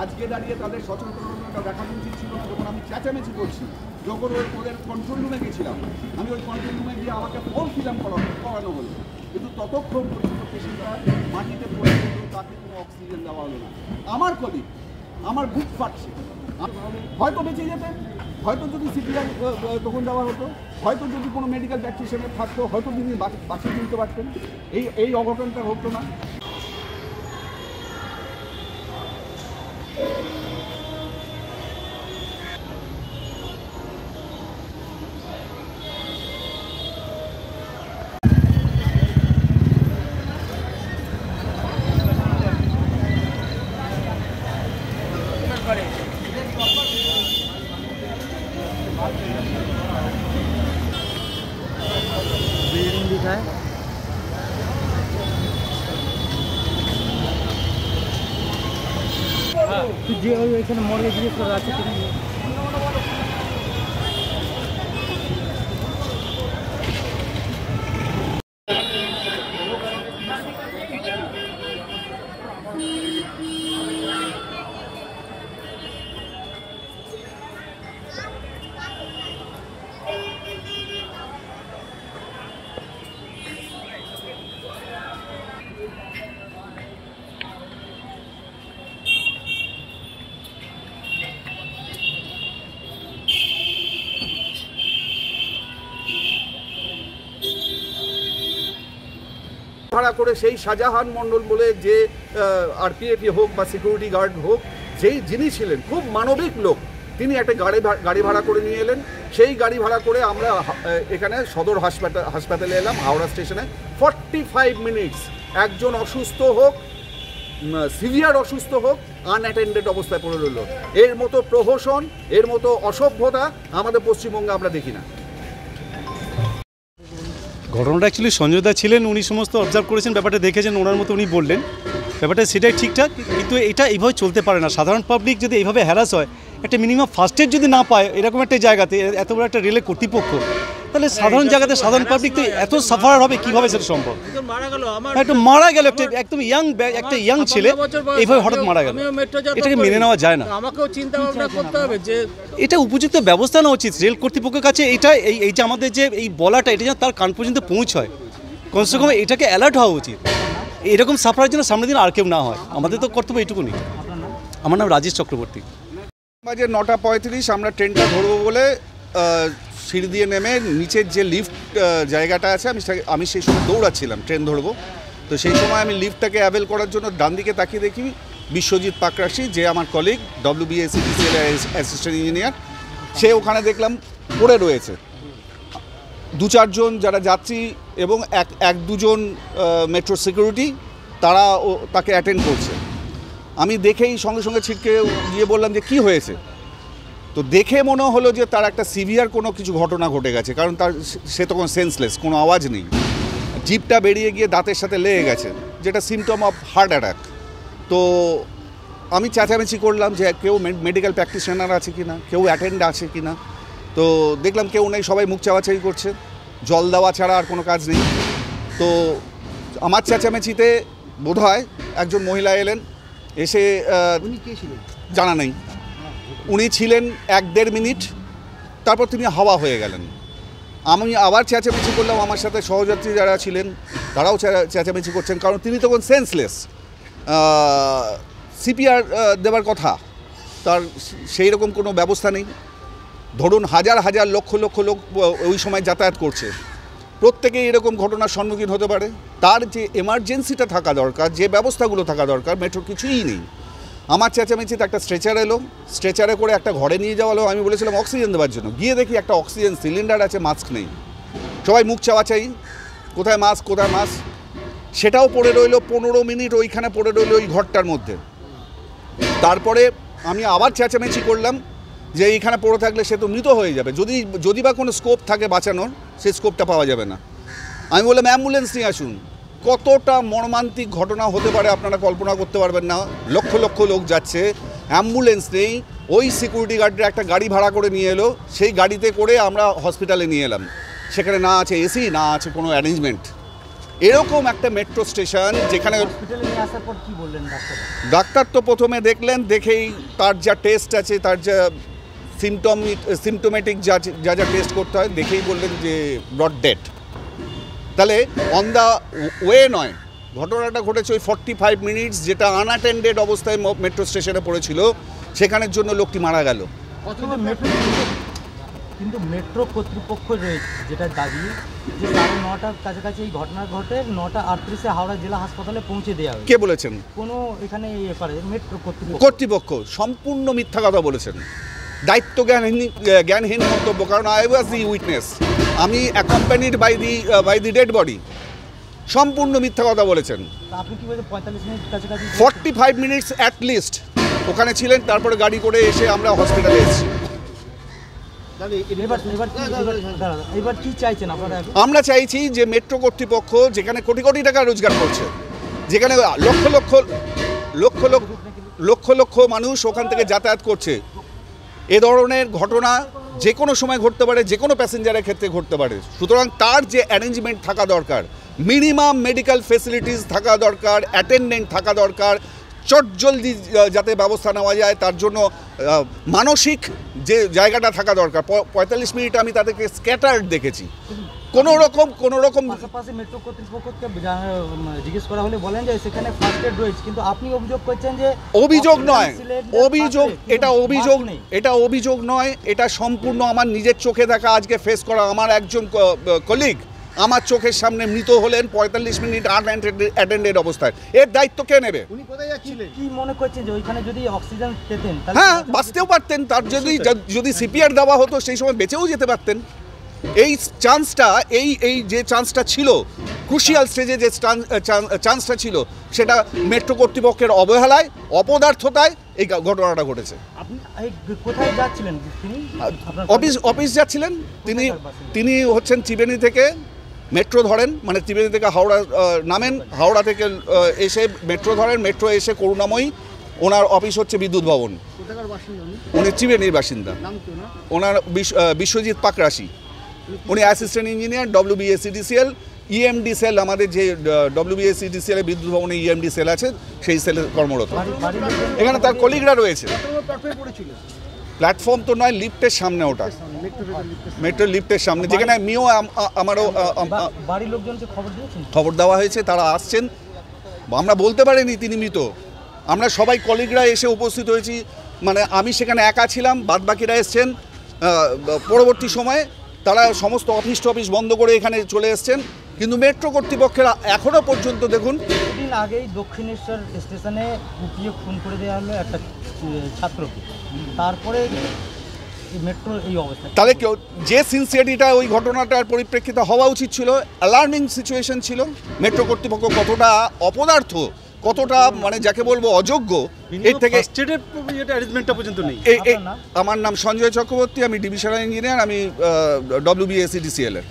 আজকে দাঁড়িয়ে তাদের সচেতনতা দেখানো উচিত ছিল না। যখন আমি চেঁচামেচি করছি, যখন ওদের কন্ট্রোল রুমে গেছিলাম, আমি ওই কন্ট্রোল রুমে গিয়ে আমাকে ফর্ম ফিল আপ করানো হলো, কিন্তু ততক্ষণ পর্যন্ত পেশেন্টরা মাটিতে পড়ে গেল, তাকে কোনো অক্সিজেন দেওয়া হলো না। আমার কলিগ, আমার বুক ফাটছে, হয়তো বেঁচে যেতেন, হয়তো যদি সিপিআর তখন দেওয়া হতো, হয়তো যদি কোনো মেডিকেল প্র্যাকটিশনার থাকতো, হয়তো তিনি বাঁচিয়ে তুলতে পারতেন, এই অঘটনটা হতো না। बिल्डिंग दिखा है तो जे এখানে মর্গে জিজ্ঞেস করা আছে কিনা ভাড়া করে সেই শাহজাহান মণ্ডল বলে যে আরপিএফ হোক বা সিকিউরিটি গার্ড হোক, যিনি ছিলেন খুব মানবিক লোক, তিনি একটা গাড়ি ভাড়া করে নিয়ে এলেন। সেই গাড়ি ভাড়া করে আমরা এখানে সদর হাসপাতালে এলাম, হাওড়া স্টেশনে। 45 মিনিটস একজন অসুস্থ হোক, সিভিয়ার অসুস্থ হোক, আনঅ্যাটেন্ডেড অবস্থায় পড়ে রইল। এর মতো প্রহসন, এর মতো অসভ্যতা আমাদের পশ্চিমবঙ্গে আমরা দেখি না। ঘটনাটা অ্যাকচুয়ালি সঞ্জয় দা ছিলেন, উনি সমস্ত অবজার্ভ করেছেন, ব্যাপারটা দেখেছেন, ওনার মতো উনি বললেন ব্যাপারটা সেটাই ঠিকঠাক, কিন্তু এটা এইভাবে চলতে পারে না। সাধারণ পাবলিক যদি এইভাবে হ্যারাস হয়, একটা মিনিমাম ফার্স্ট এড যদি না পায় এরকম একটা জায়গাতে, এত বড় একটা রেলের কর্তৃপক্ষ, তাহলে সাধারণ জায়গাতে সাধারণ পাবলিক তো এত সাফার হবে, কীভাবে সেটা সম্ভব? একটা মারা গেল, একদম ইয়াং ছেলে এইভাবে হঠাৎ মারা গেল, এটাকে মেনে নেওয়া যায় না। আমাকেও চিন্তা ভাবনা করতে হবে যে এটা উপযুক্ত ব্যবস্থা নেওয়া উচিত রেল কর্তৃপক্ষের কাছে। এটা এই যে আমাদের যে এই বলাটা, এটা যেন তার কান পর্যন্ত পৌঁছয়, কমসে কম এটাকে অ্যালার্ট হওয়া উচিত। এরকম সাফারের জন্য সামনের দিন আর কেউ না হয়, আমাদের তো কর্তব্য এইটুকুনি। আমার নাম রাজেশ চক্রবর্তী। বাজে 9:35 আমরা ট্রেনটা ধরবো বলে সিঁড়ি দিয়ে নেমে নিচের যে লিফট জায়গাটা আছে, আমি সেই সময় দৌড়াচ্ছিলাম ট্রেন ধরবো। তো সেই সময় আমি লিফটটাকে অ্যাভেল করার জন্য ডান দিকে তাকিয়ে দেখি বিশ্বজিৎ পাকরাশি, যে আমার কলিগ WBSCTCL অ্যাসিস্ট্যান্ট ইঞ্জিনিয়ার, সে ওখানে দেখলাম পড়ে রয়েছে। 2-4 জন যারা যাত্রী এবং 1-2 জন মেট্রো সিকিউরিটি, তারা তাকে অ্যাটেন্ড করছে। আমি দেখেই সঙ্গে সঙ্গে ছিটকে গিয়ে বললাম যে কি হয়েছে। তো দেখে মনে হলো যে তার একটা সিভিয়ার কোনো কিছু ঘটনা ঘটে গেছে, কারণ সে তখন সেন্সলেস, কোনো আওয়াজ নেই, জিভটা বেরিয়ে গিয়ে দাঁতের সাথে লেগে গেছে, যেটা সিমটম অফ হার্ট অ্যাটাক। তো আমি চেঁচামেচি করলাম যে কেউ মেডিকেল প্র্যাকটিশনার আছে কি না, কেউ অ্যাটেন্ড আছে কি না। তো দেখলাম কেউ নেই, সবাই মুখ চাওয়াচাই করছে, জল দেওয়া ছাড়া আর কোনো কাজ নেই। তো আমার চেঁচামেচিতে বোধহয় একজন মহিলা এলেন, এসে জানা নেই, উনি ছিলেন 1-1.5 মিনিট, তারপর তিনি হাওয়া হয়ে গেলেন। আমি আবার চেঁচামেচি করলাম, আমার সাথে সহযাত্রী যারা ছিলেন তারাও চেঁচামেচি করছেন, কারণ তিনি তখন সেন্সলেস। সিপিআর দেওয়ার কথা, তার সেই রকম কোনো ব্যবস্থা নেই। ধরুন হাজার হাজার লক্ষ লক্ষ লোক ওই সময় যাতায়াত করছে, প্রত্যেকেই এরকম ঘটনার সম্মুখীন হতে পারে। তার যে এমার্জেন্সিটা থাকা দরকার, যে ব্যবস্থাগুলো থাকা দরকার, মেট্রোর কিছুই নেই। আমার চেঁচামেচিতে একটা স্ট্রেচার এলো, স্ট্রেচারে করে একটা ঘরে নিয়ে যাওয়া হলো। আমি বলেছিলাম অক্সিজেন দেওয়ার জন্য, গিয়ে দেখি একটা অক্সিজেন সিলিন্ডার আছে, মাস্ক নেই। সবাই মুখ চাওয়াচাই, কোথায় মাস্ক, কোথায় মাস্ক। সেটাও পড়ে রইলো 15 মিনিট, ওইখানে পড়ে রইলো ওই ঘরটার মধ্যে। তারপরে আমি আবার চেঁচামেচি করলাম যে এইখানে পড়ে থাকলে সে তো মৃত হয়ে যাবে, যদি বা কোনো স্কোপ থাকে বাঁচানোর, সেই স্কোপটা পাওয়া যাবে না। আমি বললাম অ্যাম্বুলেন্স নিয়ে আসুন। কতটা মর্মান্তিক ঘটনা হতে পারে আপনারা কল্পনা করতে পারবেন না। লক্ষ লক্ষ লোক যাচ্ছে, অ্যাম্বুলেন্স নেই। ওই সিকিউরিটি গার্ডরা একটা গাড়ি ভাড়া করে নিয়ে এলো, সেই গাড়িতে করে আমরা হসপিটালে নিয়ে এলাম। সেখানে না আছে এসি, না আছে কোনো অ্যারেঞ্জমেন্ট। এরকম একটা মেট্রো স্টেশন যেখানে হসপিটালে নিয়ে আসার পর কি বললেন ডাক্তার? ডাক্তার তো প্রথমে দেখলেন, দেখেই তার যা টেস্ট আছে, তার যা সিমটোমেটিক যা যা যা টেস্ট করতে হয় দেখেই বললেন যে ব্রড ডেড। তাহলে অন দ্য ওয়ে নয়, ঘটনাটা ঘটেছে ওই 45 মিনিটস, যেটা আনঅ্যাটেন্ডেড অবস্থায় মেট্রো স্টেশনে পড়েছিল, সেখানের জন্য লোকটি মারা গেল। কিন্তু মেট্রো কর্তৃপক্ষ রয়েছে যেটা দাবি যে 9:30টার কাছাকাছি এই ঘটনা ঘটে, 9:38-এ হাওড়া জেলা হাসপাতালে পৌঁছে দেওয়া হয়। কে বলেছেন? কোনো এখানে মেট্রো কর্তৃপক্ষ সম্পূর্ণ মিথ্যা কথা বলেছেন, দায়িত্ব জ্ঞানহীন মন্তব্য। কারণ আই ওয়াজ দি উইটনেস, আমি accompanied by the dead body. সম্পূর্ণ মিথ্যা কথা বলেছেন। আপনি কি বলছেন 45 মিনিট কাছাকাছি 45 মিনিটস অ্যাট লিস্ট ওখানে ছিলেন, তারপরে গাড়ি করে এসে আমরা হসপিটালে এসেছি। এবার কি চাইছেন আপনারা? আমরা চাইছি যে মেট্রো কর্তৃপক্ষ যেখানে কোটি কোটি টাকা রোজগার করছে, যেখানে লক্ষ লক্ষ লক্ষ লক্ষ লক্ষ লক্ষ মানুষ ওখান থেকে যাতায়াত করছে, এ ধরনের ঘটনা যে কোনো সময় ঘটতে পারে, যে কোনো প্যাসেঞ্জারের ক্ষেত্রে ঘটতে পারে। সুতরাং তার যে অ্যারেঞ্জমেন্ট থাকা দরকার, মিনিমাম মেডিকেল ফেসিলিটিস থাকা দরকার, অ্যাটেন্ডেন্ট থাকা দরকার, চটজলদি যাতে ব্যবস্থা নেওয়া যায়, তার জন্য মানসিক যে জায়গাটা থাকা দরকার। 45 মিনিট আমি তাদেরকে স্ক্যাটার্ড দেখেছি। কোনো রকম পাশাপাশি মেট্রো কর্তৃপক্ষকে জিজ্ঞেস করা হলে বলেন যে সেখানে ফার্স্ট এড রয়েছে, কিন্তু আপনি অভিযোগ করছেন যে অভিযোগ নয়, এটা অভিযোগ নয়, এটা সম্পূর্ণ আমার নিজের চোখে দেখা, আজকে ফেস করা। আমার একজন কলিগ আমার চোখের সামনে মৃত হলেন 45 মিনিট আনঅ্যাটেন্ডেড অবস্থায়। এর দায়িত্ব কে নেবে? উনি কোথায় যাচ্ছিলেন? কি মনে করছেন যে ওইখানে যদি অক্সিজেন পেতেন হ্যাঁ, বাঁচতেও পারতেন। তার যদি সিপিআর দেওয়া হতো সেই সময় বেঁচেও যেতে পারতেন। এই চান্সটা এই যে চান্সটা ছিল, ক্রুশিয়াল স্টেজে যে চান্সটা ছিল, সেটা মেট্রো কর্তৃপক্ষের অবহেলায়, অপদার্থতায় এই ঘটনাটা ঘটেছে। আপনি কোথায় যাচ্ছিলেন? তিনি অফিস যাচ্ছিলেন। তিনি হচ্ছেন ত্রিবেণী থেকে মেট্রো ধরেন, মানে ত্রিবেণী থেকে হাওড়া নামেন, হাওড়া থেকে এসে মেট্রো ধরেন, মেট্রো এসে করুণাময়ী, ওনার অফিস হচ্ছে বিদ্যুৎ ভবন। উনি ত্রিবেণীর বাসিন্দা। ওনার বিশ্বজিৎ পাকরাশি, উনি assistant engineer WBSCDCL EMD cell, আমাদের যে WBSCDCL এর বিদ্যুৎ ভবনে EMD সেল আছে, সেই সেলে কর্মরত। এখানে তার কলিগরা রয়েছে। প্ল্যাটফর্ম তো নয়, লিফটের সামনে, ওটা মেট্রো লিফটের সামনে, যেখানে আমিও আমারও বাড়ির লোকজনকে খবর দেওয়া হয়েছে, তারা আসছেন। আমরা বলতে পারিনি তিনি মৃত, আমরা সবাই কলিগরা এসে উপস্থিত হয়েছি। মানে আমি সেখানে একা ছিলাম, বাদবাকিরা এসছেন পরবর্তী সময়ে। তারা সমস্ত অফিস বন্ধ করে এখানে চলে এসছেন, কিন্তু মেট্রো কর্তৃপক্ষের এখনও পর্যন্ত দেখুন। দিন আগেই দক্ষিণেশ্বর স্টেশনে কুপিয়ে খুন করে দেওয়া হলো একটা ছাত্রকে, তারপরে মেট্রো এই অবস্থা। তাহলে কেউ যে সিনসিয়ারিটিটা ওই ঘটনাটার পরিপ্রেক্ষিতে হওয়া উচিত ছিল, অ্যালার্মিং সিচুয়েশন ছিল। মেট্রো কর্তৃপক্ষ কতটা অপদার্থ, কতটা মানে যাকে বলবো অযোগ্য, এর থেকে অ্যারেঞ্জমেন্টটা পর্যন্ত নেই। আমার নাম সঞ্জয় চক্রবর্তী, আমি ডিভিশনাল ইঞ্জিনিয়ার, আমি WBSCDCL এর।